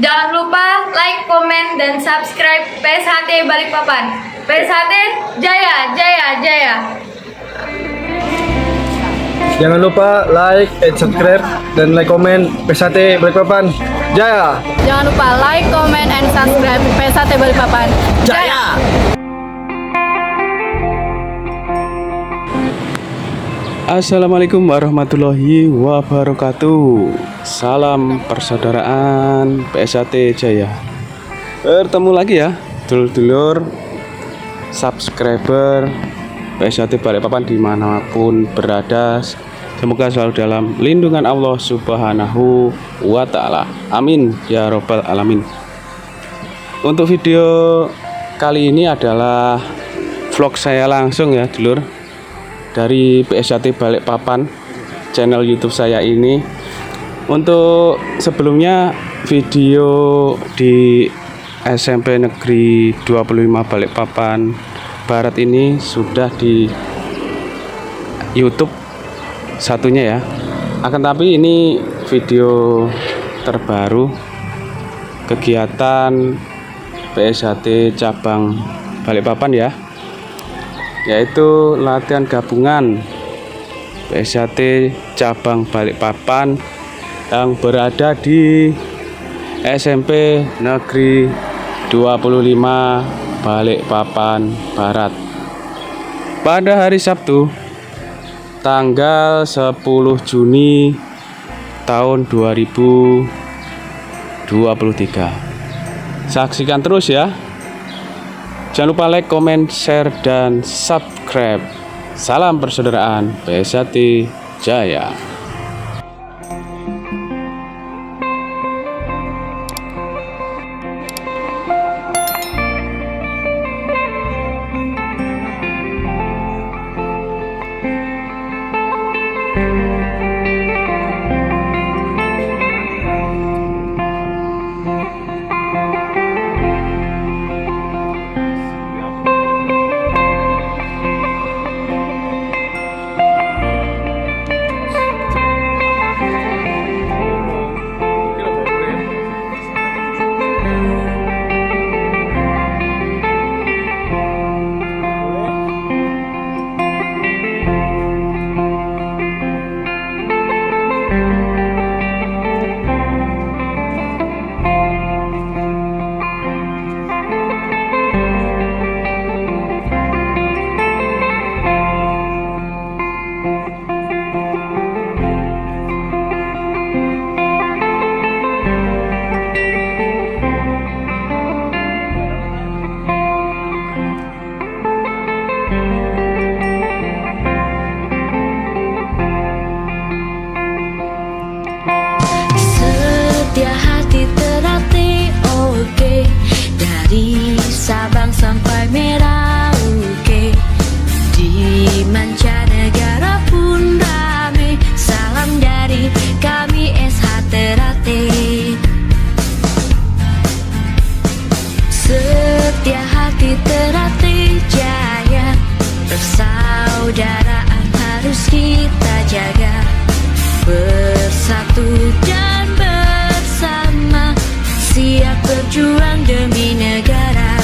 Jangan lupa like, komen, dan subscribe PSHT Balikpapan. PSHT Jaya, Jaya, Jaya. Jangan lupa like, subscribe, dan like komen PSHT Balikpapan Jaya. Jangan lupa like, comment, and subscribe PSHT Balikpapan Jaya. Assalamualaikum warahmatullahi wabarakatuh. Salam persaudaraan PSHT Jaya. Bertemu lagi ya dulur-dulur subscriber PSHT Balikpapan dimanapun berada. Semoga selalu dalam lindungan Allah Subhanahu wa Ta'ala. Amin ya Robbal Alamin. Untuk video kali ini adalah vlog saya langsung ya dulur, dari PSHT Balikpapan, channel YouTube saya ini. Untuk sebelumnya video di SMP Negeri 25 Balikpapan Barat ini sudah di YouTube satunya ya. Akan tapi ini video terbaru kegiatan PSHT cabang Balikpapan ya, yaitu latihan gabungan PSHT cabang Balikpapan yang berada di SMP Negeri 25 Balikpapan Barat pada hari Sabtu tanggal 10 Juni tahun 2023. Saksikan terus ya. Jangan lupa like, comment, share, dan subscribe. Salam persaudaraan PSHT Jaya. Sabang sampai Merauke, di mancanegara pun rame. Salam dari kami SH Ternate. Setia hati Ternate Jaya, persaudaraan harus kita jaga. Bersatu dan bersama, siap berjuang demi negara.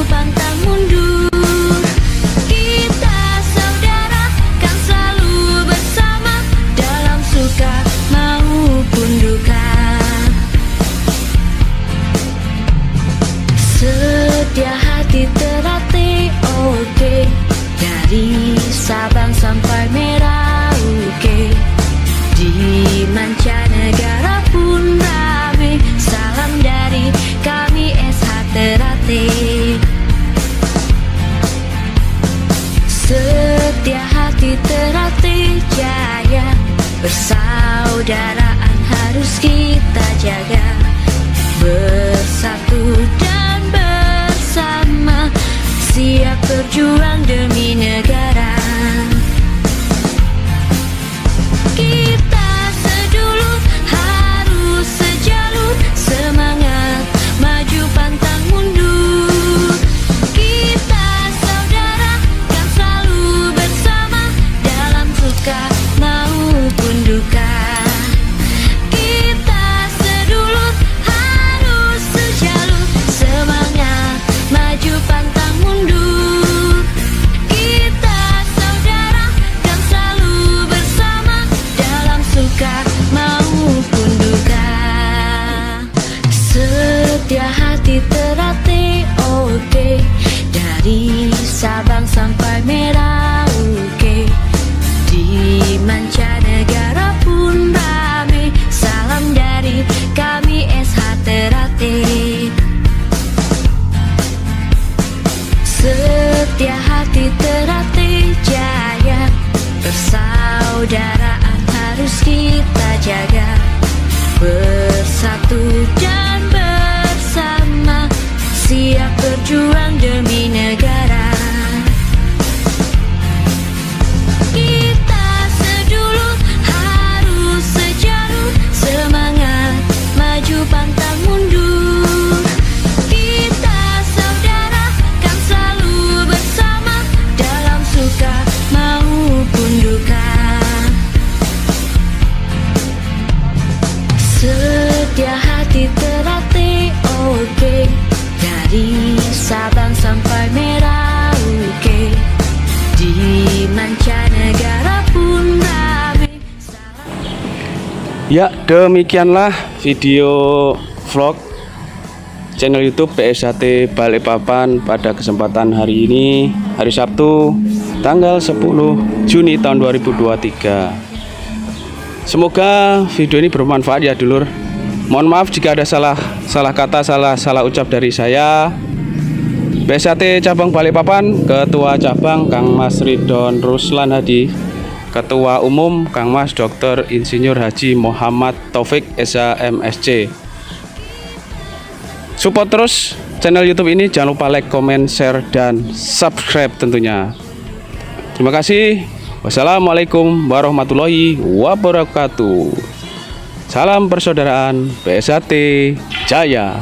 Pantang mundur, kita saudara kan selalu bersama dalam suka maupun duka. Setia hati Ternate oke, dari Sabang sampai Merauke, di mancanegara pun rame. Salam dari kami SH Ternate. Setia hati Ternate Jaya, persaudaraan harus kita jaga. Bersatu dan bersama, siap berjuang demi negara. Kita sedulur harus sejalur, semangat maju pantang mundur. Kita saudara kan selalu setia hati terlatih jaya. Persaudaraan harus kita jaga, bersatu dan bersama, siap berjuang demi negara. Kita sedulu harus sejalu, semangat maju pantang mundur. Kita saudara kan selalu bersama, dalam suka maupun duka. Setia hati terlatih oke, dari Sabang sampai Merauke, di mancanegara pun ramai. Ya, demikianlah video vlog channel YouTube PSHT Balikpapan pada kesempatan hari ini, hari Sabtu, tanggal 10 Juni tahun 2023. Semoga video ini bermanfaat ya dulur. Mohon maaf jika ada salah kata, salah ucap dari saya. PSHT Cabang Balikpapan, Ketua Cabang Kang Mas Ridon Ruslan Hadi, Ketua Umum Kang Mas Dr. Insinyur Haji Muhammad Taufik SH MSc. Support terus channel YouTube ini, jangan lupa like, comment, share, dan subscribe tentunya. Terima kasih. Wassalamualaikum warahmatullahi wabarakatuh. Salam persaudaraan, PSHT Jaya.